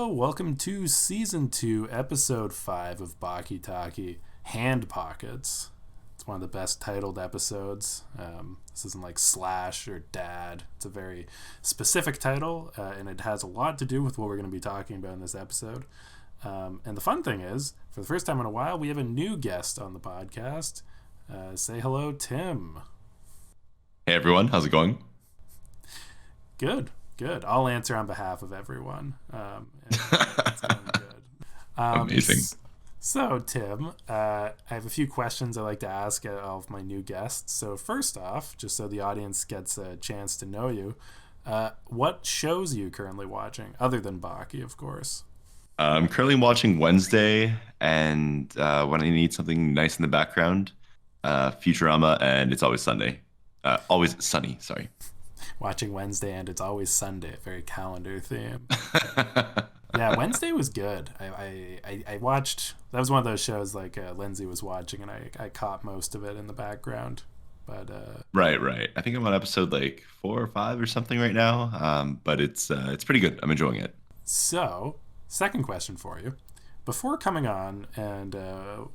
Welcome to Season 2, Episode 5 of Baki Taki, Handpockets. It's one of the best titled episodes. This isn't like Slash or Dad. It's a very specific title, and it has a lot to do with what we're going to be talking about in this episode. And the fun thing is, for the first time in a while, we have a new guest on the podcast. Say hello, Tim. Hey everyone, how's it going? Good. I'll answer on behalf of everyone. It's going good. Amazing. So, Tim, I have a few questions I like to ask all of my new guests. So, first off, just so the audience gets a chance to know you, what shows are you currently watching, other than Baki, of course? I'm currently watching Wednesday, and when I need something nice in the background, Futurama, and It's Always Sunday. Always Sunny, sorry. Watching Wednesday and It's Always Sunday, very calendar theme. Yeah, Wednesday was good. I watched, that was one of those shows like Lindsay was watching, and I caught most of it in the background. But Right. I think I'm on episode like 4 or 5 or something right now. But it's pretty good. I'm enjoying it. So, second question for you. Before coming on and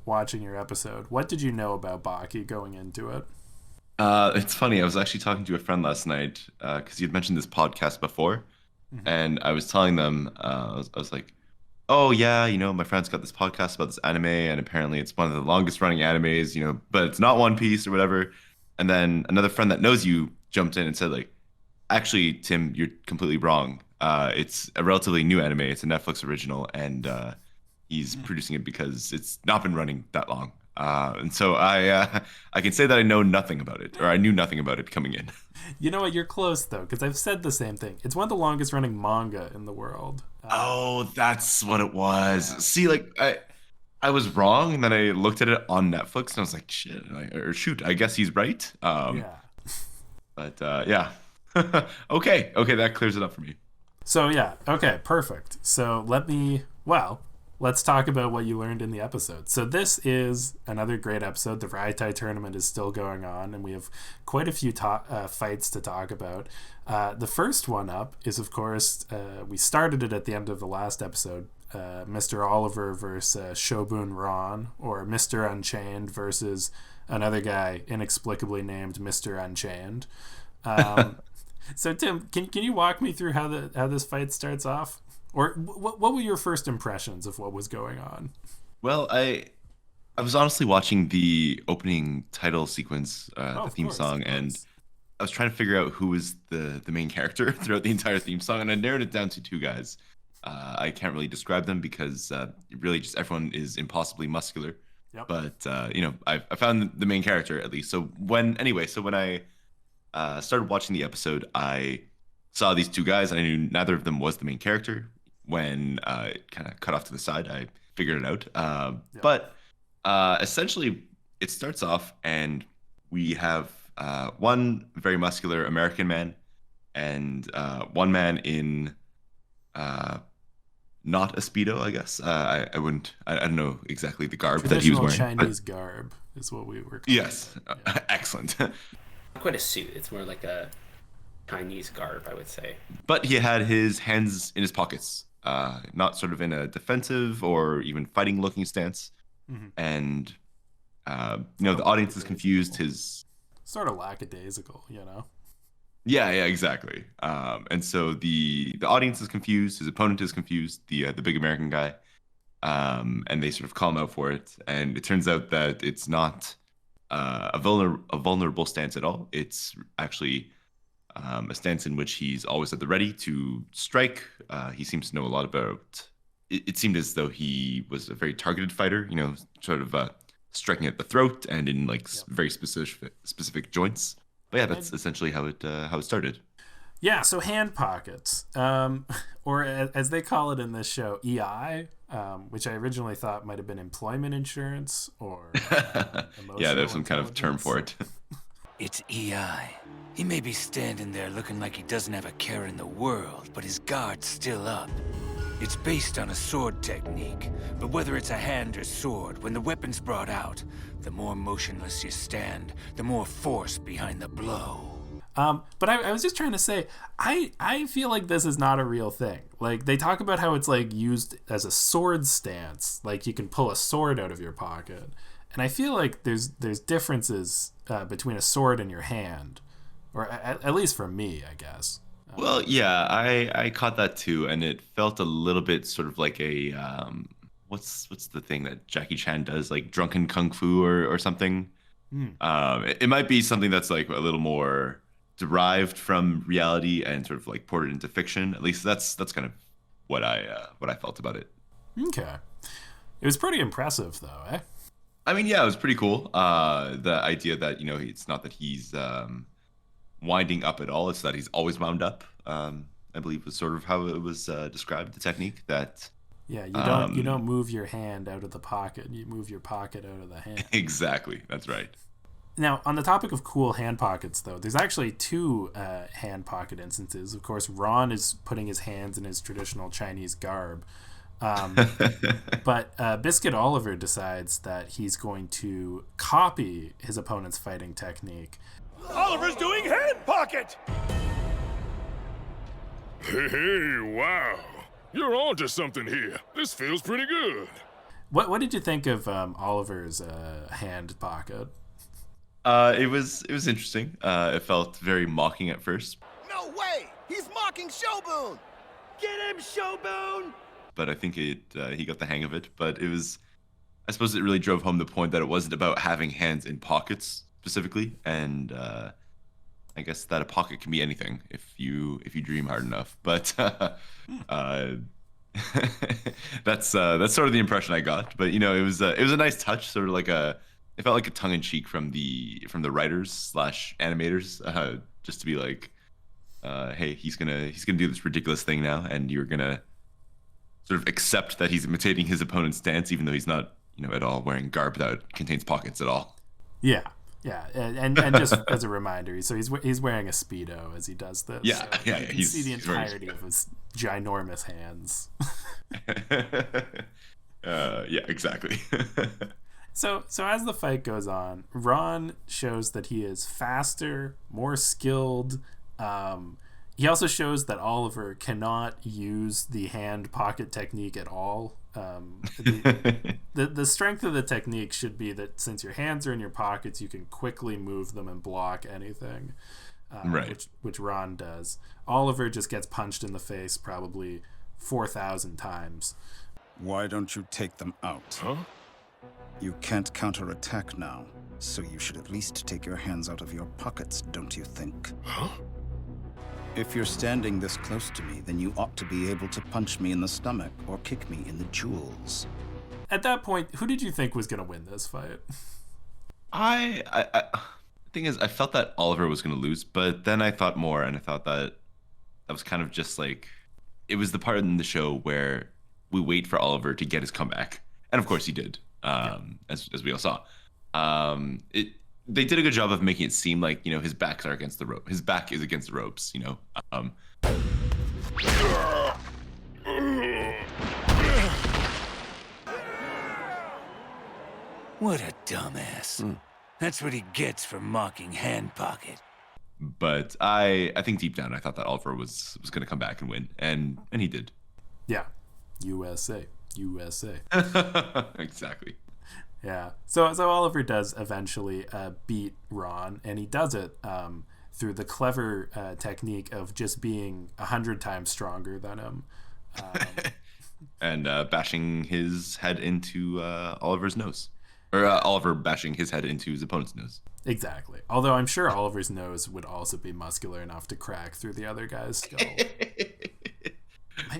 watching your episode, what did you know about Baki going into it? It's funny. I was actually talking to a friend last night because you'd mentioned this podcast before, and I was telling them, I was like, "Oh yeah, my friend's got this podcast about this anime, and apparently it's one of the longest running animes, but it's not One Piece or whatever." And then another friend that knows you jumped in and said, like, "Actually, Tim, you're completely wrong. It's a relatively new anime. It's a Netflix original, and he's producing it because it's not been running that long." And so I can say that I know nothing about it, or I knew nothing about it coming in. You know what? You're close, though, because I've said the same thing. It's one of the longest running manga in the world. Oh, that's what it was. Yeah. See, like I was wrong, and then I looked at it on Netflix, and I was like, shit, shoot, I guess he's right. Yeah. But yeah. Okay, that clears it up for me. So, yeah. Okay, perfect. So let's talk about what you learned in the episode. So this is another great episode. The Raitai tournament is still going on, and we have quite a few fights to talk about. The first one up is, of course, we started it at the end of the last episode, Mr. Oliver versus Shobun Ron, or Mr. Unchained versus another guy inexplicably named Mr. Unchained. So, Tim, can you walk me through how this fight starts off? Or what were your first impressions of what was going on? Well, I was honestly watching the opening title sequence, the theme song, and I was trying to figure out who was the main character throughout the entire theme song, and I narrowed it down to 2 guys. I can't really describe them because really just everyone is impossibly muscular. Yep. But I found the main character at least. So when I started watching the episode, I saw these 2 guys, and I knew neither of them was the main character. When it kind of cut off to the side, I figured it out. But essentially, it starts off, and we have one very muscular American man and one man in not a Speedo, I guess. I don't know exactly the garb that he was wearing. Traditional Chinese garb is what we were calling. Yes, Yeah. Excellent. Quite a suit. It's more like a Chinese garb, I would say. But he had his hands in his pockets. Not sort of in a defensive or even fighting looking stance. And the audience is confused. His sort of lackadaisical, Yeah, exactly. And so the audience is confused, his opponent is confused, the big American guy. And they sort of call him out for it, and it turns out that it's not a vulnerable stance at all. It's actually a stance in which he's always at the ready to strike. He seems to know a lot about. It seemed as though he was a very targeted fighter. Sort of striking at the throat and in very specific joints. But yeah, that's essentially how it started. Yeah. So Handpockets, or as they call it in this show, EI, which I originally thought might have been employment insurance or yeah, there's some kind of term for it. It's EI. He may be standing there looking like he doesn't have a care in the world, but his guard's still up. It's based on a sword technique, but whether it's a hand or sword, when the weapon's brought out, the more motionless you stand, the more force behind the blow. But I was just trying to say, I feel like this is not a real thing. Like, they talk about how it's like used as a sword stance, like you can pull a sword out of your pocket, and I feel like there's differences between a sword and your hand, or at least for me, I guess. Well, yeah, I caught that too, and it felt a little bit sort of like a what's the thing that Jackie Chan does, like drunken kung fu or something. It might be something that's like a little more derived from reality and sort of like ported into fiction. At least that's kind of what I felt about it. Okay, it was pretty impressive though, eh? I mean, yeah, it was pretty cool. The idea that, it's not that he's winding up at all; it's that he's always wound up. I believe was sort of how it was described. The technique that. Yeah, you don't move your hand out of the pocket. You move your pocket out of the hand. Exactly, that's right. Now, on the topic of cool hand pockets, though, there's actually two hand pocket instances. Of course, Ron is putting his hands in his traditional Chinese garb. But Biscuit Oliver decides that he's going to copy his opponent's fighting technique. Oliver's doing hand pocket! Hey, wow. You're onto something here. This feels pretty good. What did you think of Oliver's hand pocket? It was interesting. It felt very mocking at first. No way! He's mocking Shoboon! Get him, Shoboon! But I think he got the hang of it. But I suppose it really drove home the point that it wasn't about having hands in pockets specifically, and I guess that a pocket can be anything if you dream hard enough. But that's sort of the impression I got. But it was a nice touch, sort of like it felt like a tongue in cheek from the writers / animators, just to be like, hey, he's gonna do this ridiculous thing now, and you're gonna sort of accept that he's imitating his opponent's stance, even though he's not at all wearing garb that contains pockets at all. Yeah. Yeah, and just as a reminder, so he's wearing a Speedo as he does this. Yeah, so yeah. You can see the entirety of his ginormous hands. Yeah, exactly. So as the fight goes on, Ron shows that he is faster, more skilled. He also shows that Oliver cannot use the hand pocket technique at all. The strength of the technique should be that since your hands are in your pockets, you can quickly move them and block anything, right? Which Ron does. Oliver just gets punched in the face probably 4,000 times. Why don't you take them out? Huh? You can't counterattack now, so you should at least take your hands out of your pockets, don't you think? Huh? If you're standing this close to me, then you ought to be able to punch me in the stomach or kick me in the jewels. At that point, who did you think was going to win this fight? The thing is, I felt that Oliver was going to lose, but then I thought more, and I thought that was kind of just like, it was the part in the show where we wait for Oliver to get his comeback, and of course he did, as we all saw. They did a good job of making it seem like his backs are against the rope. His back is against the ropes. What a dumbass. That's what he gets for mocking Hand Pocket. But I think deep down I thought that Oliver was going to come back and win, and he did. Yeah, USA. Exactly. Yeah. So Oliver does eventually beat Ron, and he does it through the clever technique of just being 100 times stronger than him. And bashing his head into Oliver's nose. Or Oliver bashing his head into his opponent's nose. Exactly. Although I'm sure Oliver's nose would also be muscular enough to crack through the other guy's skull.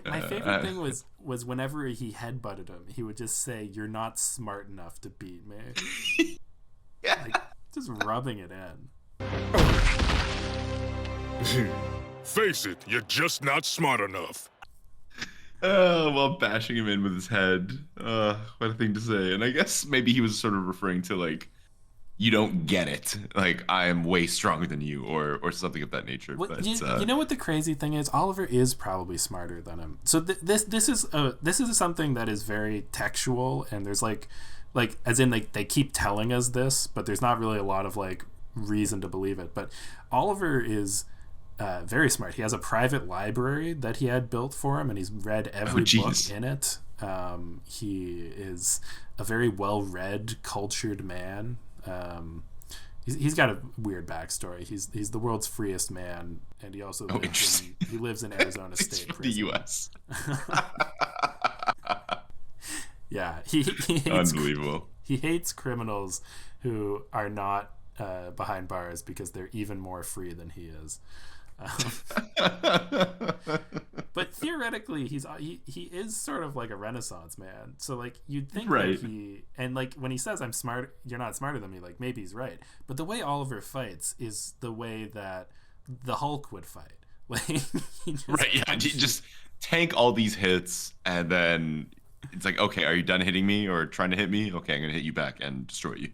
My favorite thing was whenever he headbutted him, he would just say, "You're not smart enough to beat me." Yeah. Like, just rubbing it in. Face it, you're just not smart enough. While bashing him in with his head. What a thing to say. And I guess maybe he was sort of referring to, like, you don't get it. Like, I am way stronger than you, or something of that nature. Well, but, you know what the crazy thing is? Oliver is probably smarter than him. So this is something that is very textual, and there's like as in, like, they keep telling us this, but there's not really a lot of like reason to believe it. But Oliver is very smart. He has a private library that he had built for him, and he's read every book in it. He is a very well-read, cultured man. He's got a weird backstory. He's the world's freest man, and he also lives in Arizona State Prison. The U.S. Yeah, he hates, unbelievable. He hates criminals who are not behind bars because they're even more free than he is. But theoretically, he is sort of like a Renaissance man. So like you'd think that and like when he says I'm smart, you're not smarter than me. Like maybe he's right. But the way Oliver fights is the way that the Hulk would fight. Like he just tank all these hits, and then it's like, okay, are you done hitting me or trying to hit me? Okay, I'm gonna hit you back and destroy you.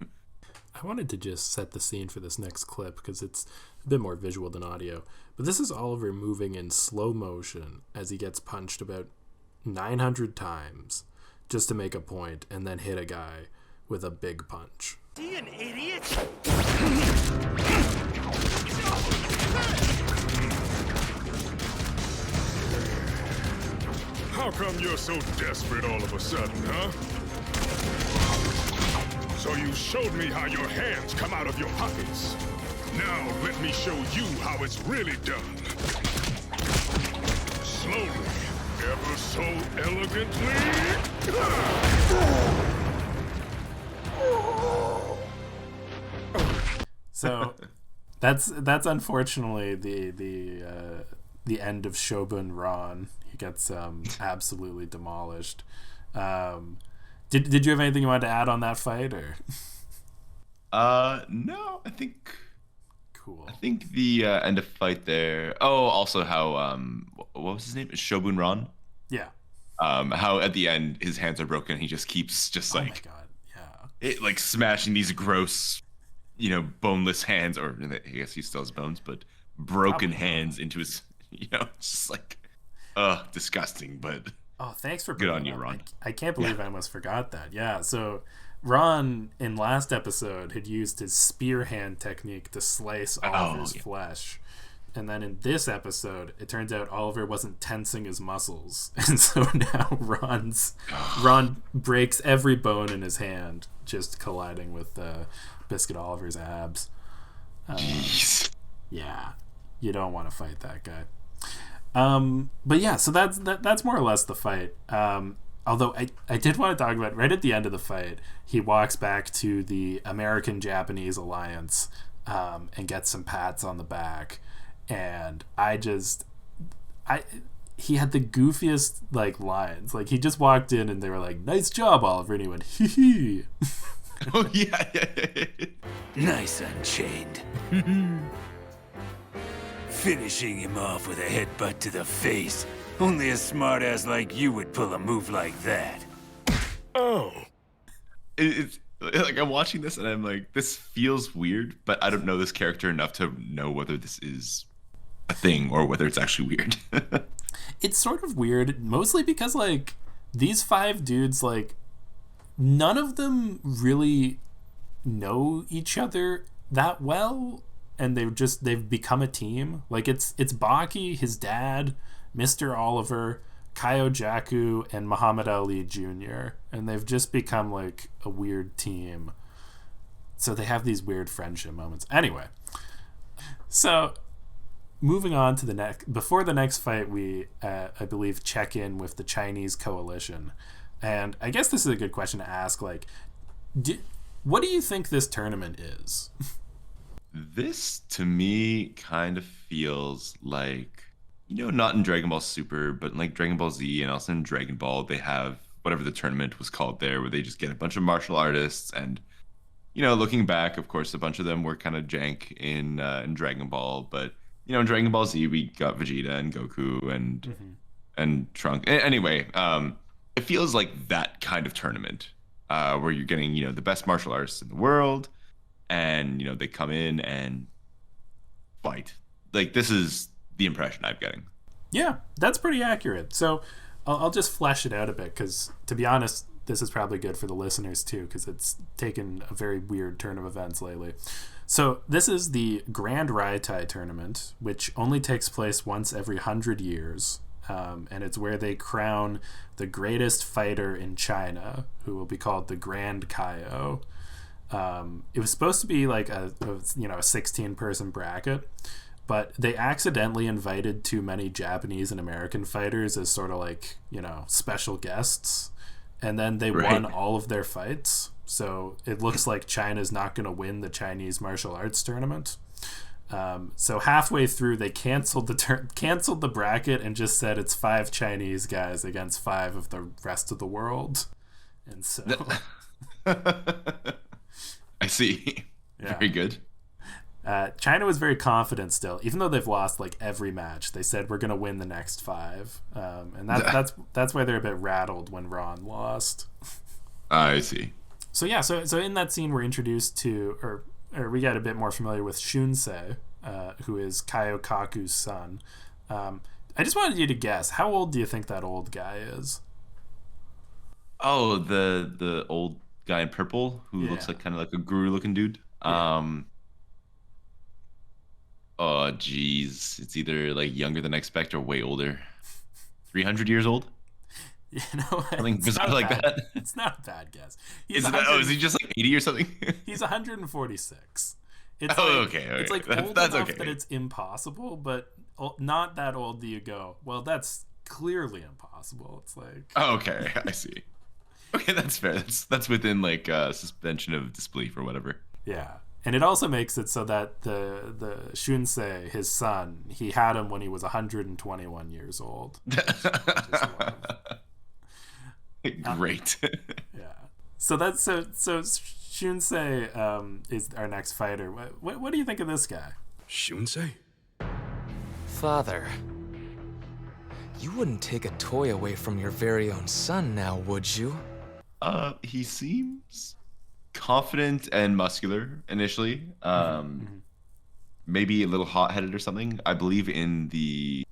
I wanted to just set the scene for this next clip because it's a bit more visual than audio. But this is Oliver moving in slow motion as he gets punched about 900 times just to make a point and then hit a guy with a big punch. Is he an idiot? How come you're so desperate all of a sudden, huh? So you showed me how your hands come out of your pockets. Now let me show you how it's really done. Slowly, ever so elegantly. So that's unfortunately the end of Shogun Ron. He gets absolutely demolished. Did you have anything you wanted to add on that fight, or? No, I think. Cool. I think the end of fight there. Oh, also how what was his name? Shogun Ron. Yeah. How at the end his hands are broken. He just keeps oh my God. Yeah. It like smashing these gross, boneless hands, or I guess he still has bones, but broken hands into his. It's just like, disgusting. But oh, thanks for good on you, Ron. I can't believe I almost forgot that. Yeah. So Ron in last episode had used his spear hand technique to slice Oliver's flesh. And then in this episode, it turns out Oliver wasn't tensing his muscles. And so now Ron breaks every bone in his hand, just colliding with Biscuit Oliver's abs. Jeez. Yeah. You don't want to fight that guy. But yeah, so that's more or less the fight. Although I did want to talk about, right at the end of the fight, he walks back to the American-Japanese alliance and gets some pats on the back. And he had the goofiest lines. Like he just walked in and they were like, "Nice job, Oliver," and he went, "Hee hee." Oh yeah. Nice Unchained. Finishing him off with a headbutt to the face. Only a smartass like you would pull a move like that. Oh. It's like I'm watching this and I'm like, this feels weird, but I don't know this character enough to know whether this is a thing or whether it's actually weird. It's sort of weird, mostly because these 5 dudes, none of them really know each other that well, and they've become a team. It's Baki, his dad, Mr. Oliver, Kyojaku, and Muhammad Ali Jr., and they've just become a weird team. So they have these weird friendship moments. Anyway, so moving on to before the next fight, we I believe check in with the Chinese coalition, and I guess this is a good question to ask. What do you think this tournament is? This to me kind of feels like, not in Dragon Ball Super, but in Dragon Ball Z and also in Dragon Ball, they have whatever the tournament was called there, where they just get a bunch of martial artists. And, looking back, of course, a bunch of them were kind of jank in Dragon Ball. But, in Dragon Ball Z, we got Vegeta and Goku and Trunk. Anyway, it feels like that kind of tournament where you're getting, the best martial artists in the world. And, they come in and fight. This is the impression I'm getting. Yeah, that's pretty accurate. So I'll just flesh it out a bit because, to be honest, this is probably good for the listeners too, because it's taken a very weird turn of events lately. So this is the Grand Rai Tai tournament, which only takes place once every 100 years. And it's where they crown the greatest fighter in China, who will be called the Grand Kaio. It was supposed to be like a 16-person bracket, but they accidentally invited too many Japanese and American fighters as sort of like, special guests. And then they won all of their fights. So it looks like China's not going to win the Chinese martial arts tournament. So halfway through, they canceled the bracket and just said it's 5 Chinese guys against 5 of the rest of the world. And so I see. Yeah. Very good. China was very confident still, even though they've lost like every match. They said we're going to win the next 5, and that's why they're a bit rattled when Ron lost. I see. So yeah, so in that scene, we're introduced to, or we get a bit more familiar with Shunsei, who is Kaio Kaku's son. I just wanted you to guess, how old do you think that old guy is? Oh, the old guy in purple who looks like kind of like a guru-looking dude. Yeah. Oh, geez, it's either like younger than I expect or way older. 300 years old. Something bizarre like that. It's not a bad guess. Is he just like 80 or something? He's 146. It's okay. It's like old enough that it's impossible, but not that old that you go, well, that's clearly impossible. It's like, okay, I see. Okay, that's fair. That's within like suspension of disbelief or whatever. Yeah. And it also makes it so that the Shunsei, his son, he had him when he was 121 years old. Great. Yeah. So Shunsei is our next fighter. What do you think of this guy? Shunsei? Father, you wouldn't take a toy away from your very own son now, would you? He seems confident and muscular initially. Maybe a little hot-headed or something. I believe in the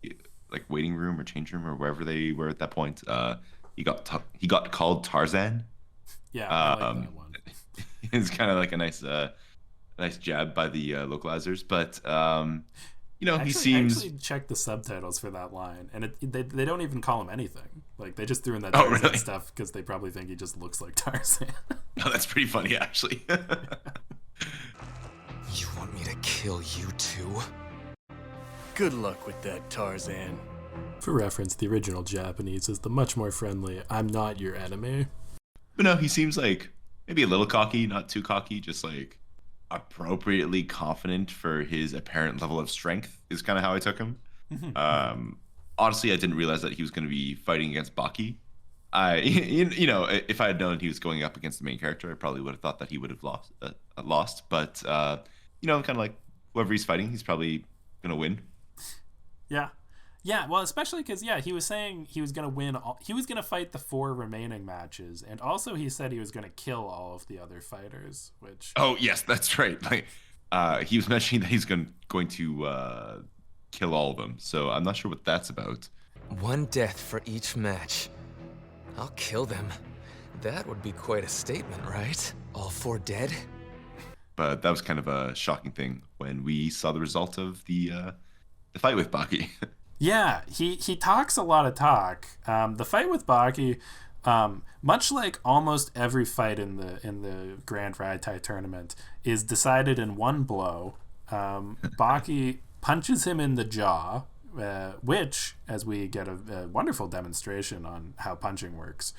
like waiting room or change room or wherever they were at that point. He got called Tarzan. Yeah, I like that one. It's kind of like a nice jab by the localizers, but he seems. I actually checked the subtitles for that line, and they don't even call him anything. Like they just threw in that Tarzan stuff because they probably think he just looks like Tarzan. No, that's pretty funny actually. You want me to kill you too? Good luck with that, Tarzan. For reference, the original Japanese is the much more friendly, I'm not your enemy. But no, he seems like maybe a little cocky, not too cocky, just like appropriately confident for his apparent level of strength is kind of how I took him. Honestly, I didn't realize that he was going to be fighting against Baki. If I had known he was going up against the main character, I probably would have thought that he would have lost. But kind of like whoever he's fighting, he's probably going to win. Yeah. Yeah, well, especially because, he was saying he was going to win. He was going to fight the 4 remaining matches. And also he said he was going to kill all of the other fighters, which... Oh, yes, that's right. Like, he was mentioning that he's going to kill all of them. So I'm not sure what that's about. 1 death for each match. I'll kill them. That would be quite a statement, right? All 4 dead? But that was kind of a shocking thing when we saw the result of the fight with Baki. Yeah, he talks a lot of talk. The fight with Baki, much like almost every fight in the Grand Rai Tai tournament, is decided in one blow. Baki punches him in the jaw, which, as we get a wonderful demonstration on how punching works,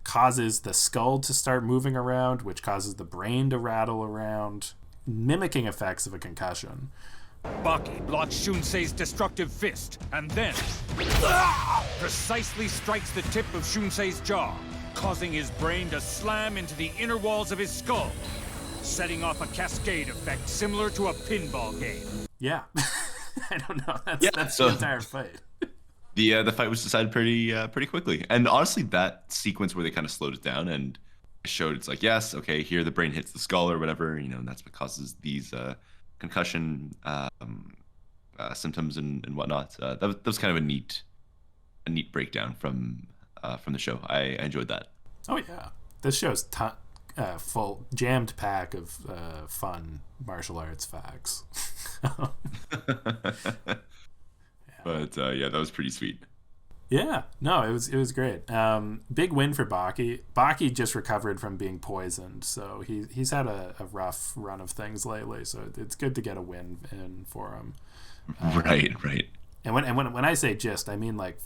causes the skull to start moving around, which causes the brain to rattle around, mimicking effects of a concussion. Baki blocks Shunsei's destructive fist, and then precisely strikes the tip of Shunsei's jaw, causing his brain to slam into the inner walls of his skull, setting off a cascade effect similar to a pinball game. Yeah. I don't know. That's the entire fight. The fight was decided pretty quickly. And honestly, that sequence where they kind of slowed it down and showed it's like, yes, okay, here the brain hits the skull or whatever, and that's what causes these concussion symptoms and whatnot. That was kind of a neat breakdown from the show. I enjoyed that. Oh yeah, this show's full jammed pack of fun martial arts facts. But yeah, that was pretty sweet. Yeah, no, it was great. Big win for Baki. Baki just recovered from being poisoned, so he's had a rough run of things lately. So it's good to get a win in for him. Right. And when I say just, I mean like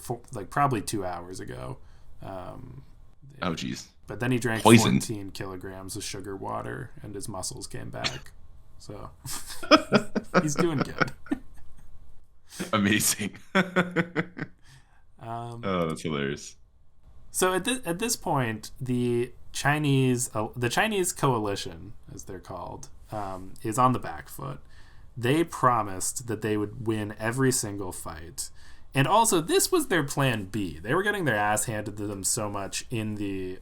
probably 2 hours ago. Oh geez. But then he drank Poisoned. 14 kilograms of sugar water, and his muscles came back. So he's doing good. Amazing. Oh, that's hilarious. So at this point, the Chinese coalition, as they're called, is on the back foot. They promised that they would win every single fight. And also, this was their plan B. They were getting their ass handed to them so much in the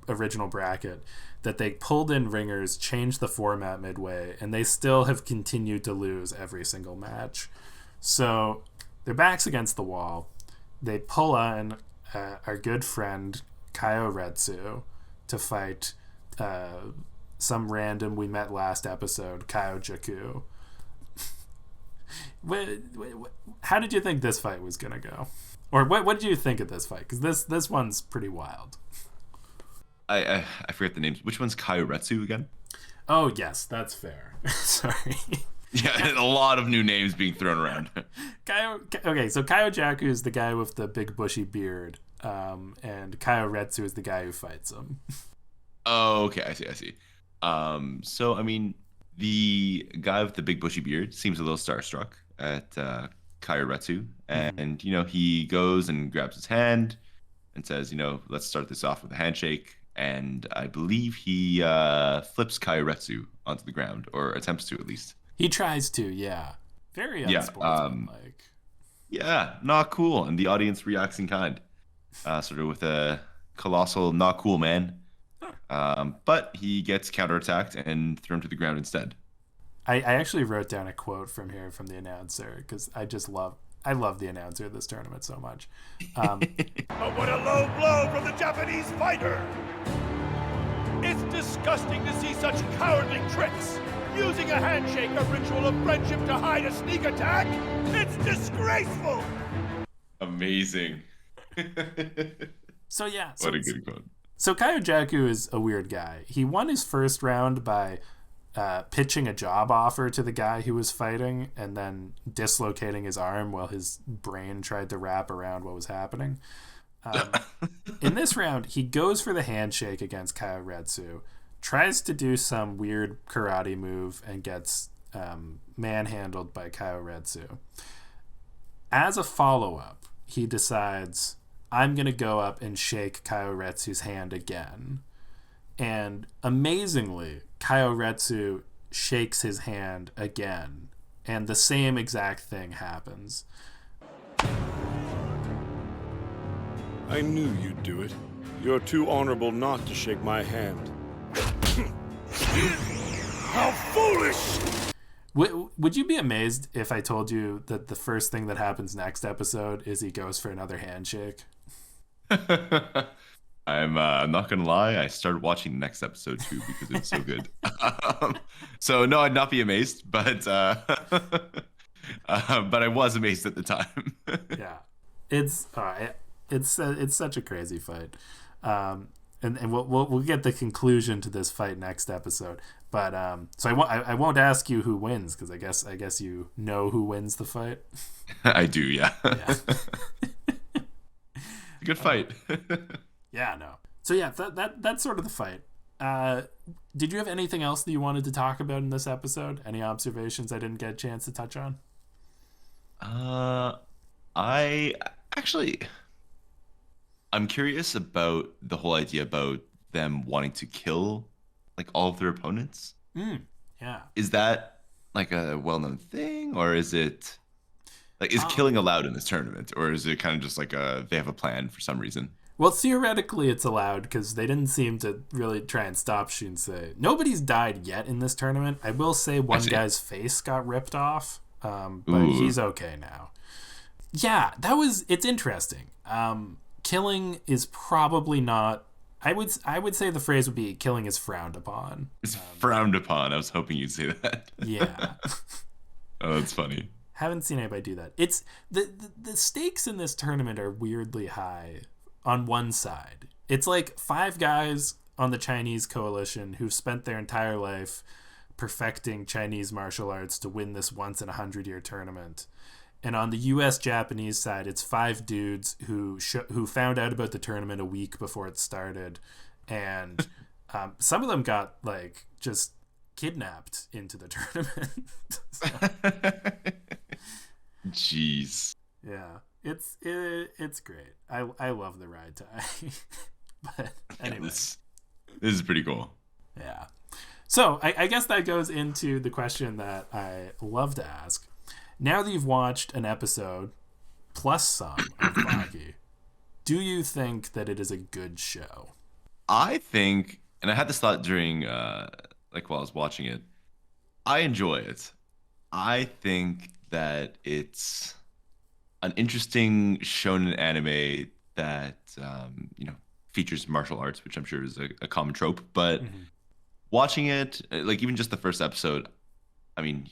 original bracket that they pulled in ringers, changed the format midway, and they still have continued to lose every single match. So their back's against the wall. They pull on our good friend Kaio Retsu to fight some random we met last episode, Kaio Jaku. How did you think this fight was gonna go, or what did you think of this fight? Because this one's pretty wild. I forget the names. Which one's Kairetsu again? Oh yes, that's fair. Sorry. Yeah, a lot of new names being thrown around. Okay, so Kaio Jaku is the guy with the big bushy beard, and Kaio Retsu is the guy who fights him. Oh, okay, I see. So I mean, the guy with the big bushy beard seems a little starstruck at Kairetsu, and he goes and grabs his hand and says, let's start this off with a handshake. And I believe he flips Kairetsu onto the ground, or attempts to at least. He tries to, yeah. Very unsportsmanlike. Yeah, not cool. And the audience reacts in kind. Sort of with a colossal not cool man. But he gets counterattacked and thrown to the ground instead. I actually wrote down a quote from the announcer, because I love the announcer of this tournament so much. But what a low blow from the Japanese fighter! It's disgusting to see such cowardly tricks! Using a handshake, a ritual of friendship to hide a sneak attack? It's disgraceful! Amazing. So yeah. What a good quote. So Kaio Jaku is a weird guy. He won his first round by pitching a job offer to the guy who was fighting and then dislocating his arm while his brain tried to wrap around what was happening. In this round, he goes for the handshake against Kaio Retsu, tries to do some weird karate move, and gets manhandled by Kaio Retsu. As a follow-up, he decides, I'm going to go up and shake Kaio Retsu's hand again. And amazingly, Kaio Retsu shakes his hand again, and the same exact thing happens. I knew you'd do it. You're too honorable not to shake my hand. How foolish! Would you be amazed if I told you that the first thing that happens next episode is he goes for another handshake? I'm not gonna lie, I started watching the next episode too because it's so good. So no, I'd not be amazed, but I was amazed at the time. Yeah, it's such a crazy fight, and we'll get the conclusion to this fight next episode. But so I won't ask you who wins, because I guess you know who wins the fight. I do, yeah. Yeah. Good fight. Yeah, no. So yeah, that's sort of the fight. Did you have anything else that you wanted to talk about in this episode? Any observations I didn't get a chance to touch on? I'm curious about the whole idea about them wanting to kill like all of their opponents. Yeah. Is that like a well-known thing, or is it like, is killing allowed in this tournament, or is it kind of just like they have a plan for some reason? Well, theoretically it's allowed, because they didn't seem to really try and stop Shinsei. Nobody's died yet in this tournament. I will say one guy's face got ripped off, but he's okay now. Yeah, it's interesting. Killing is probably not I would say the phrase would be killing is frowned upon. It's frowned upon. I was hoping you'd say that. Yeah. Oh, that's funny. Haven't seen anybody do that. It's the stakes in this tournament are weirdly high on one side. It's like 5 guys on the Chinese coalition who've spent their entire life perfecting Chinese martial arts to win this once in 100-year tournament. And on the US-Japanese side, it's 5 dudes who found out about the tournament a week before it started. And some of them got, like, just kidnapped into the tournament. Jeez. Yeah. It's great. I love the Rai Tai. But anyway. This is pretty cool. Yeah. So I guess that goes into the question that I love to ask. Now that you've watched an episode plus some of Baki, do you think that it is a good show? I think, and I had this thought during, while I was watching it, I enjoy it. I think that it's an interesting shonen anime that, features martial arts, which I'm sure is a common trope, but watching it, like even just the first episode, I mean,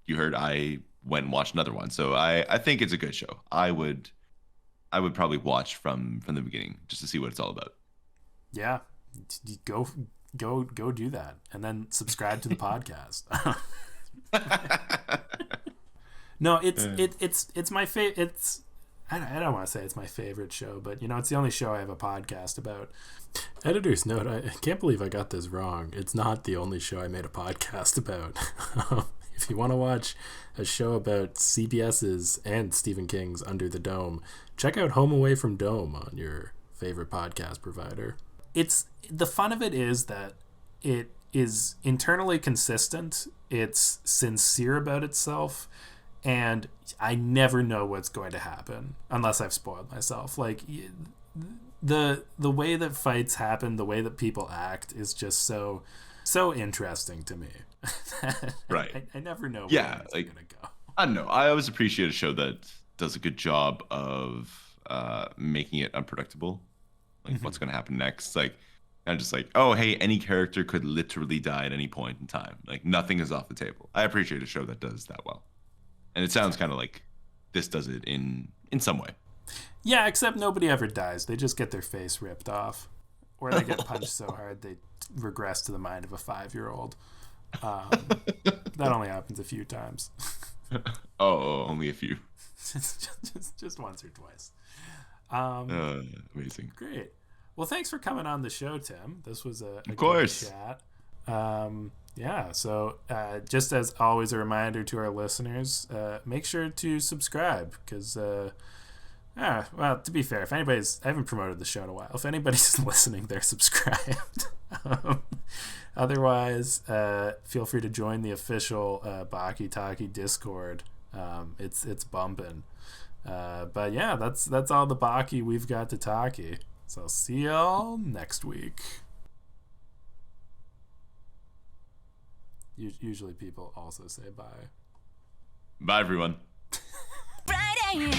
you heard I went and watched another one. So I think it's a good show. I would probably watch from the beginning just to see what it's all about. Yeah. Go do that and then subscribe to the podcast. No, it's my favorite. I don't want to say it's my favorite show, but it's the only show I have a podcast about. Editor's note, I can't believe I got this wrong. It's not the only show I made a podcast about. If you want to watch a show about CBS's and Stephen King's Under the Dome, check out Home Away from Dome on your favorite podcast provider. The fun of it is that it is internally consistent. It's sincere about itself. And I never know what's going to happen unless I've spoiled myself. Like the way that fights happen, the way that people act is just so interesting to me. Right. I never know where it's going to go. I don't know. I always appreciate a show that does a good job of making it unpredictable. Like what's going to happen next. Like, I'm just like, oh, hey, any character could literally die at any point in time. Like nothing is off the table. I appreciate a show that does that well. And it sounds kind of like this does it in some way. Yeah, except nobody ever dies. They just get their face ripped off. Or they get punched so hard they regress to the mind of a 5-year-old. That only happens a few times. Oh, only a few. just once or twice. Amazing. Great. Well, thanks for coming on the show, Tim. This was a of course. Good chat. Yeah, so just as always, a reminder to our listeners, make sure to subscribe because, well, to be fair, I haven't promoted the show in a while. If anybody's listening, they're subscribed. Otherwise, feel free to join the official Baki Taki Discord. It's bumping. But yeah, that's all the Baki we've got to Taki. So see y'all next week. Usually people also say bye. Bye, everyone. Friday.